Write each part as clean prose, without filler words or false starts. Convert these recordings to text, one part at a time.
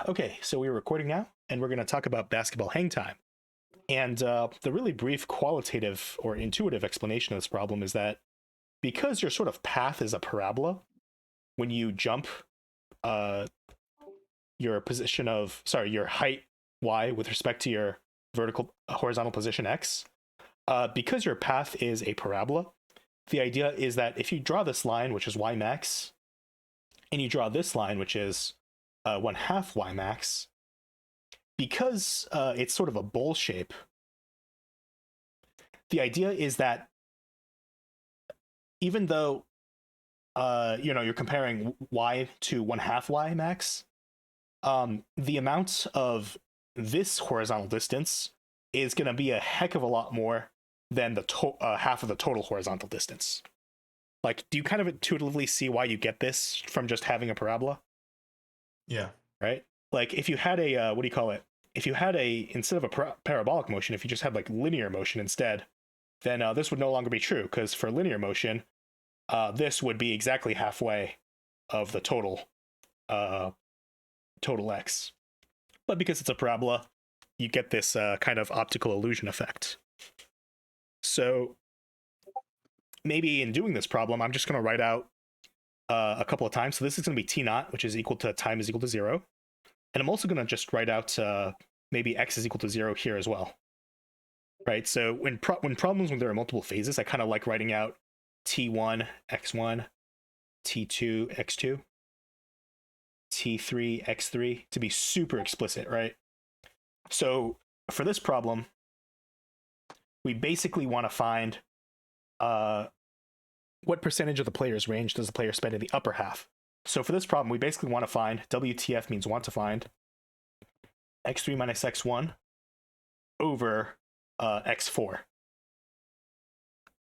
Okay, so we're recording now, and we're going to talk about basketball hang time. And the really brief qualitative or intuitive explanation of this problem is that because your sort of path is a parabola, when you jump uh, your height y with respect to your horizontal position x, because your path is a parabola, the idea is that if you draw this line, which is y max, and you draw this line, which is 1/2 y max, because it's sort of a bowl shape, the idea is that even though you're comparing y to 1/2 y max, the amount of this horizontal distance is going to be a heck of a lot more than the half of the total horizontal distance. Like, do you kind of intuitively see why you get this from just having a parabola? Yeah. Right? Like, if you had a what do you call it? If you had instead of a parabolic motion, if you just had like linear motion instead, then this would no longer be true, because for linear motion, this would be exactly halfway of the total x. But because it's a parabola, you get this kind of optical illusion effect. So maybe in doing this problem, I'm just going to write out a couple of times. So this is going to be t naught, which is equal to time is equal to 0. And I'm also going to just write out maybe x is equal to 0 here as well. Right? So when problems when there are multiple phases, I kind of like writing out t1, x1, t2, x2, t3, x3 to be super explicit, right? So for this problem, we basically want to find what percentage of the player's range does the player spend in the upper half. So for this problem, we basically want to find, WTF means want to find, x3 minus x1 over x4.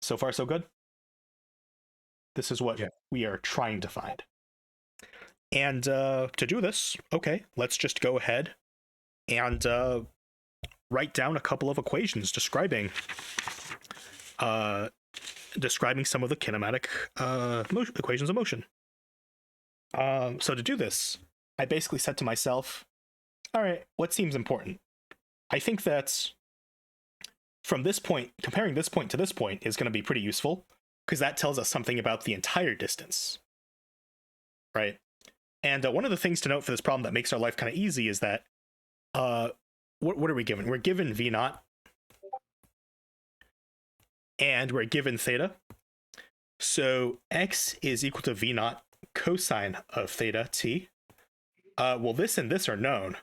So far, so good? This is what we are trying to find. And to do this, okay, let's just go ahead and write down a couple of equations describing some of the kinematic equations of motion. So to do this, I basically said to myself, all right, what seems important? I think that from this point, comparing this point to this point is going to be pretty useful, because that tells us something about the entire distance, right? And one of the things to note for this problem that makes our life kind of easy is that what are we given? We're given v naught, and we're given theta. So x is equal to v naught cosine of theta t. Well, this and this are known.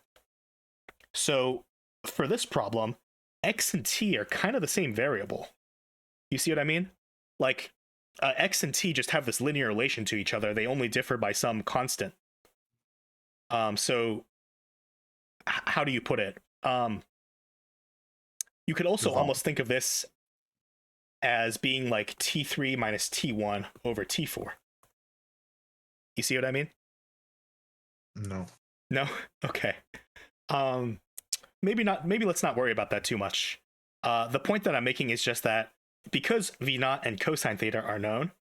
So for this problem, x and t are kind of the same variable. You see what I mean? Like, x and t just have this linear relation to each other. They only differ by some constant. So how do you put it? You could also almost think of this as being like t3 minus t1 over t4. You see what I mean? No. No? Okay. Maybe not. Maybe let's not worry about that too much. The point that I'm making is just that because v naught and cosine theta are known,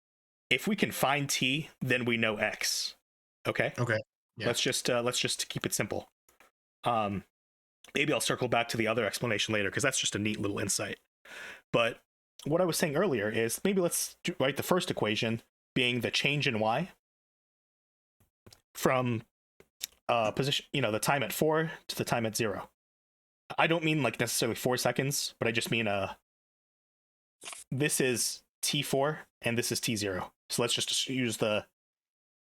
if we can find t, then we know x. Okay. Okay. Yeah. Let's just keep it simple. Maybe I'll circle back to the other explanation later, because that's just a neat little insight. But what I was saying earlier is maybe let's write the first equation being the change in y from position, the time at 4 to the time at 0. I don't mean like necessarily 4 seconds, but I just mean this is t4 and this is t0. So let's just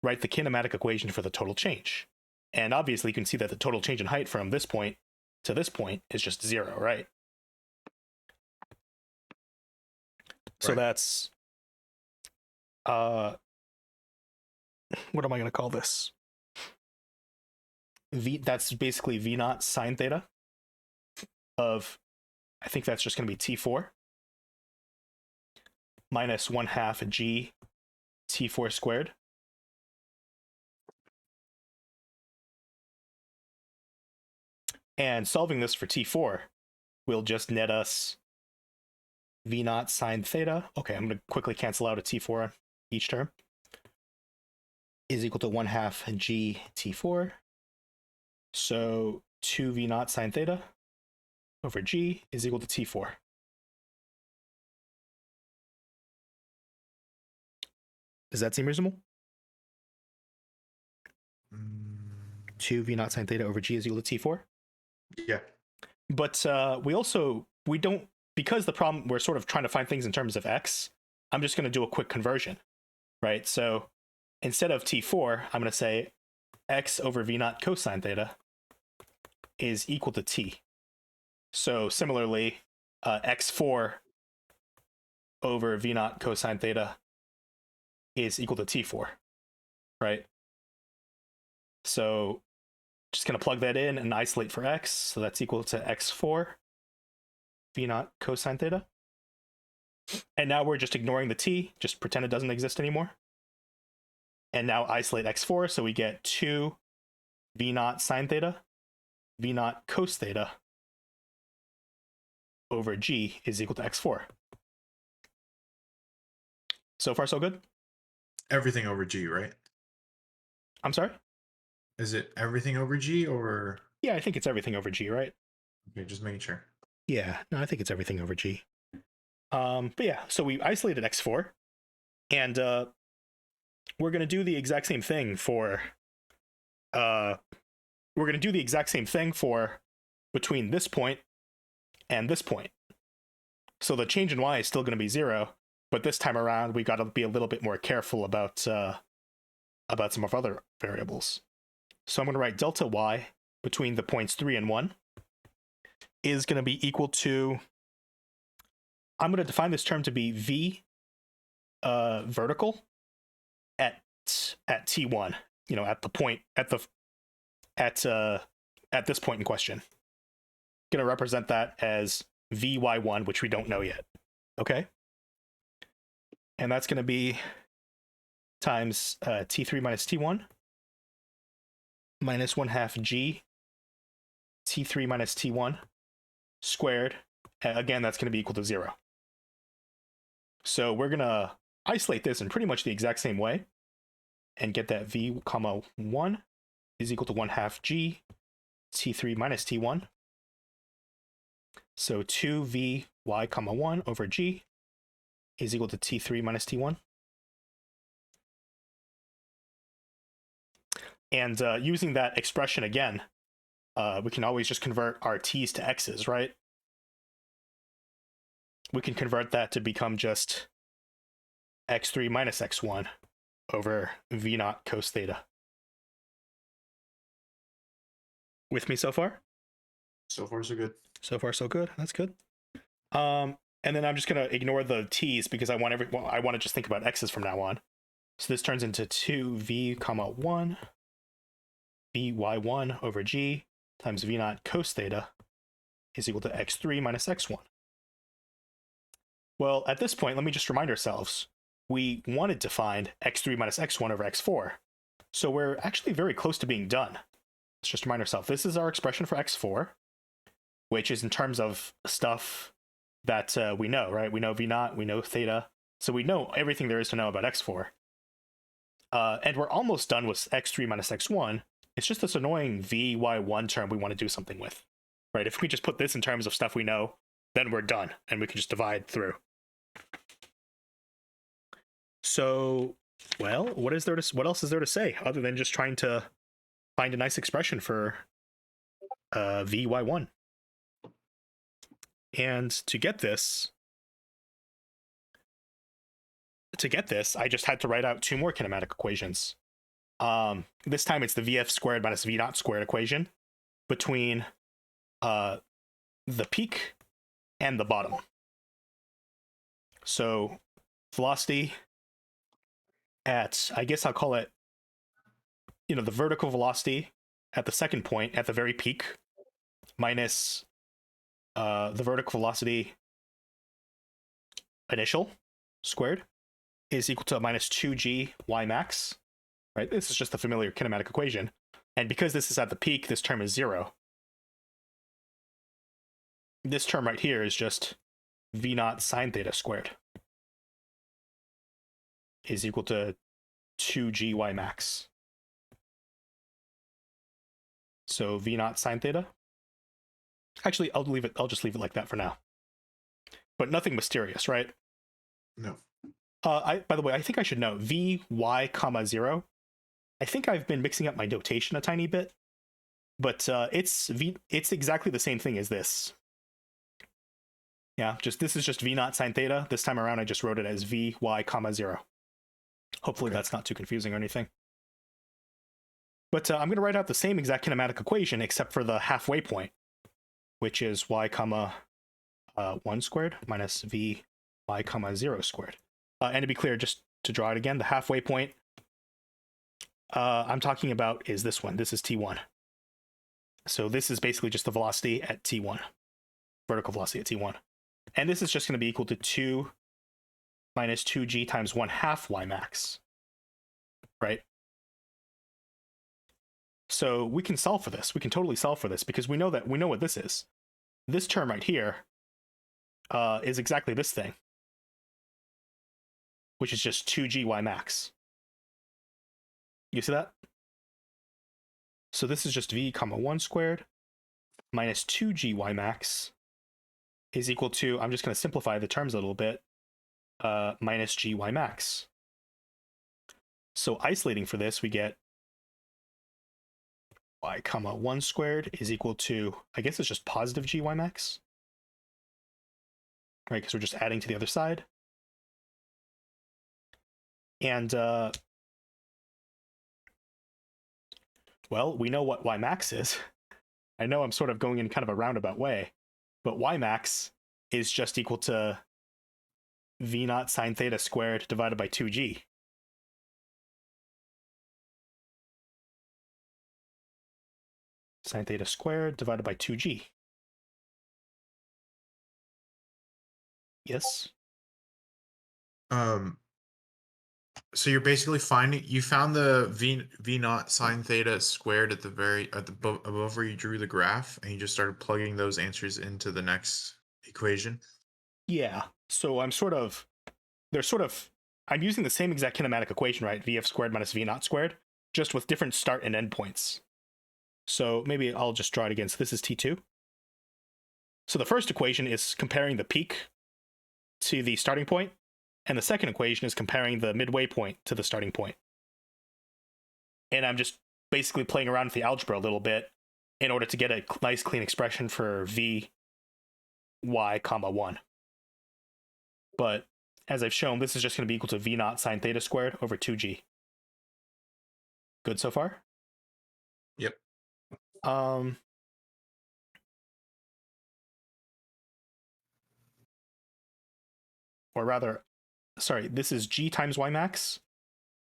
write the kinematic equation for the total change. And obviously you can see that the total change in height from this point to this point is just 0, right? So that's what am I going to call this? That's basically v naught sine theta of, I think that's just going to be t4 minus 1/2 g t4 squared. And solving this for t4 will just net us v naught sine theta. Okay, I'm going to quickly cancel out a t4 on each term. Is equal to 1/2 g t4 So 2v naught sine theta over g is equal to t4. Does that seem reasonable? Mm, 2v naught sine theta over g is equal to t4. yeah. But we don't, because the problem, we're sort of trying to find things in terms of x, I'm just going to do a quick conversion, right? So instead of t4, I'm going to say x over v naught cosine theta is equal to t. So similarly, x4 over v naught cosine theta is equal to t4, right? So just going to plug that in and isolate for x. So that's equal to x4 v naught cosine theta. And now we're just ignoring the t, just pretend it doesn't exist anymore. And now isolate x4, so we get 2 v naught sine theta, v naught cos theta over g is equal to x4. So far, so good? Everything over G, right? I'm sorry? Is it everything over G or? Yeah, I think it's everything over g, right? Okay, just making sure. Yeah, no, I think it's everything over g. But yeah, so we isolated x4, and we're going to do the exact same thing for between this point and this point. So the change in y is still going to be 0, but this time around we got to be a little bit more careful about some of other variables. So I'm going to write delta y between the points 3 and 1 is going to be equal to, I'm going to define this term to be v vertical at t1, at the point at this point in question. Going to represent that as vy1, which we don't know yet. Okay, and that's going to be times t3 minus t1 minus 1/2 g t3 minus t1 squared. Again, that's going to be equal to 0. So we're going to isolate this in pretty much the exact same way and get that v comma 1 is equal to 1/2 g t3 minus t1. So 2v y comma 1 over g is equal to t3 minus t1. And using that expression again, we can always just convert our t's to x's, right? We can convert that to become just x3 minus x1 over v naught cos theta. With me so far? So far, so good. So far, so good. That's good. And then I'm just going to ignore the t's because I want to just think about x's from now on. So this turns into 2v comma 1 vy1 over g times v naught cos theta is equal to x3 minus x1. Well, at this point, let me just remind ourselves, we wanted to find x3 minus x1 over x4. So we're actually very close to being done. Let's just remind ourselves, this is our expression for x4, which is in terms of stuff that we know, right? We know v naught, we know theta. So we know everything there is to know about x4. And we're almost done with x3 minus x1. It's just this annoying vy1 term we want to do something with, right? If we just put this in terms of stuff we know, then we're done, and we can just divide through. So, well, what else is there to say other than just trying to find a nice expression for vy1? And to get this, I just had to write out 2 more kinematic equations. This time it's the vf squared minus v naught squared equation between the peak and the bottom. So velocity at, I guess I'll call it, the vertical velocity at the second point at the very peak minus the vertical velocity initial squared is equal to minus 2g y max, right? This is just a familiar kinematic equation. And because this is at the peak, this term is 0. This term right here is just v naught sine theta squared is equal to 2g y max. So v naught sine theta. Actually, I'll just leave it like that for now. But nothing mysterious, right? No. By the way, I think I should note vy comma 0. I think I've been mixing up my notation a tiny bit, but it's exactly the same thing as this. Yeah, this is just v naught sine theta. This time around, I just wrote it as vy comma 0. Hopefully that's not too confusing or anything. But I'm going to write out the same exact kinematic equation except for the halfway point, which is y comma 1 squared minus vy comma 0 squared. And to be clear, just to draw it again, the halfway point I'm talking about is this one. This is t1. So this is basically just the velocity at t1, vertical velocity at t1. And this is just going to be equal to 2 minus 2g times 1/2 y max, right? So we can solve for this. We can totally solve for this because we know what this is. This term right here is exactly this thing, which is just 2g y max. You see that? So this is just v comma 1 squared minus 2g y max is equal to, I'm just going to simplify the terms a little bit, minus g y max. So isolating for this, we get y comma 1 squared is equal to, I guess it's just positive g y max, right? Because we're just adding to the other side. And, well, we know what y max is. I know I'm sort of going in kind of a roundabout way, but y max is just equal to v naught sine theta squared divided by 2g. Sine theta squared divided by 2g. Yes? So you're basically you found the v naught sine theta squared at above where you drew the graph, and you just started plugging those answers into the next equation. Yeah. So I'm using the same exact kinematic equation, right? Vf squared minus v naught squared, just with different start and end points. So maybe I'll just draw it again. So this is T2. So the first equation is comparing the peak to the starting point, and the second equation is comparing the midway point to the starting point. And I'm just basically playing around with the algebra a little bit in order to get a nice clean expression for v y comma 1. But as I've shown, this is just going to be equal to v naught sine theta squared over 2g. Good so far? Yep. Or rather, sorry, this is g times y max.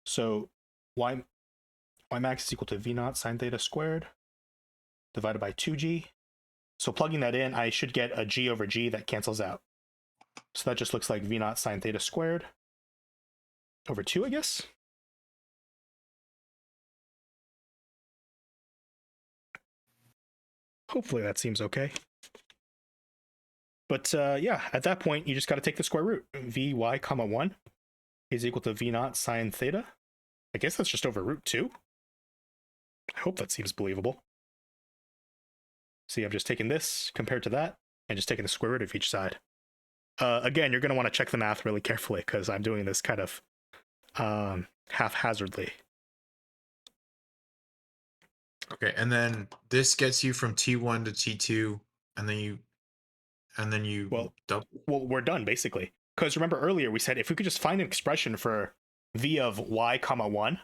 So y max is equal to v naught sine theta squared divided by 2g. So plugging that in, I should get a g over g that cancels out. So that just looks like v naught sine theta squared over 2, I guess. Hopefully that seems okay. But yeah, at that point, you just got to take the square root. Vy comma 1 is equal to v naught sine theta. I guess that's just over root 2. I hope that seems believable. See, I've just taken this compared to that and just taken the square root of each side. Again, you're going to want to check the math really carefully because I'm doing this kind of haphazardly. Okay, and then this gets you from T1 to T2, and then you double. Well, we're done basically. Because remember earlier we said if we could just find an expression for v of y comma 1,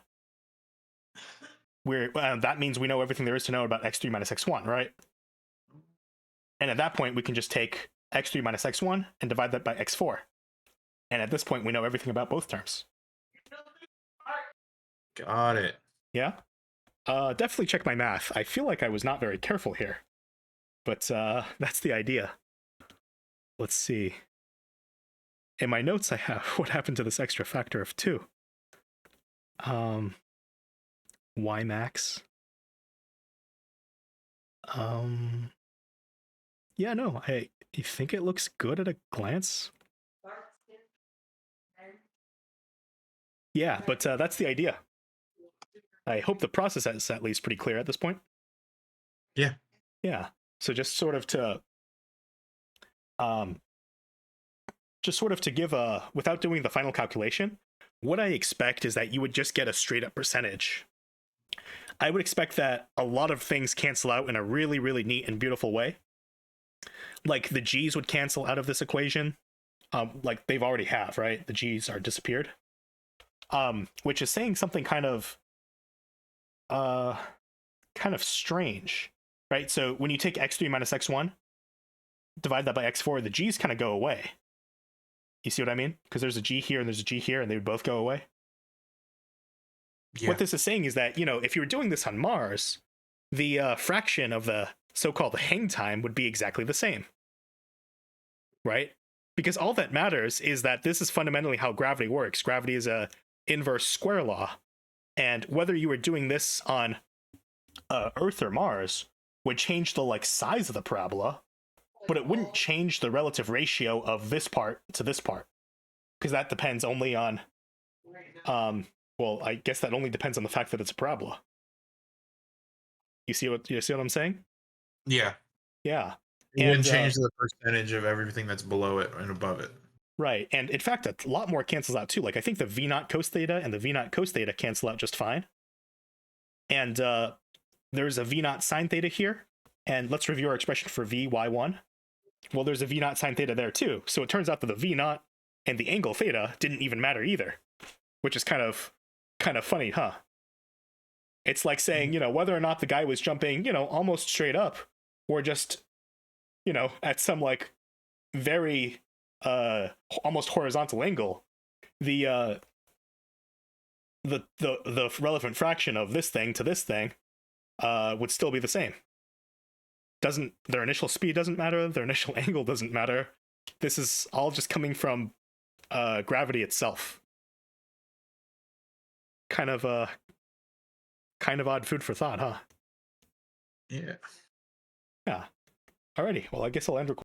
that means we know everything there is to know about x3 minus x1, right? And at that point we can just take x3 minus x1 and divide that by x4. And at this point we know everything about both terms. Got it. Yeah? Definitely check my math. I feel like I was not very careful here. But that's the idea. Let's see. In my notes I have what happened to this extra factor of 2. Y max. Yeah, no, I think it looks good at a glance. Yeah, but that's the idea. I hope the process is at least pretty clear at this point. Yeah. So just sort of to give a, without doing the final calculation, what I expect is that you would just get a straight up percentage. I would expect that a lot of things cancel out in a really, really neat and beautiful way. Like the G's would cancel out of this equation. Like they've already have, right? The G's are disappeared. Which is saying something kind of strange, right? So when you take x3 minus x1, divide that by x4, the G's kind of go away. You see what I mean? Because there's a G here and there's a G here, and they would both go away. Yeah. What this is saying is that, if you were doing this on Mars, the fraction of the so-called hang time would be exactly the same, right? Because all that matters is that this is fundamentally how gravity works. Gravity is a inverse square law, and whether you were doing this on Earth or Mars would change the size of the parabola, but it wouldn't change the relative ratio of this part to this part, because that depends only on well, I guess that only depends on the fact that it's a parabola. You see what I'm saying? Yeah. Yeah. You wouldn't change the percentage of everything that's below it and above it. Right. And in fact, a lot more cancels out too. Like I think the V naught cos theta and the V naught cos theta cancel out just fine. And there's a V naught sine theta here. And let's review our expression for V y1. Well, there's a V naught sine theta there too. So it turns out that the V naught and the angle theta didn't even matter either, which is kind of funny, huh? It's like saying, whether or not the guy was jumping, almost straight up, or just, at some very almost horizontal angle, the relevant fraction of this thing to this thing would still be the same. Their initial speed doesn't matter, their initial angle doesn't matter. This is all just coming from gravity itself. Kind of odd food for thought, huh? Yeah. Yeah. Alrighty. Well, I guess I'll end recording.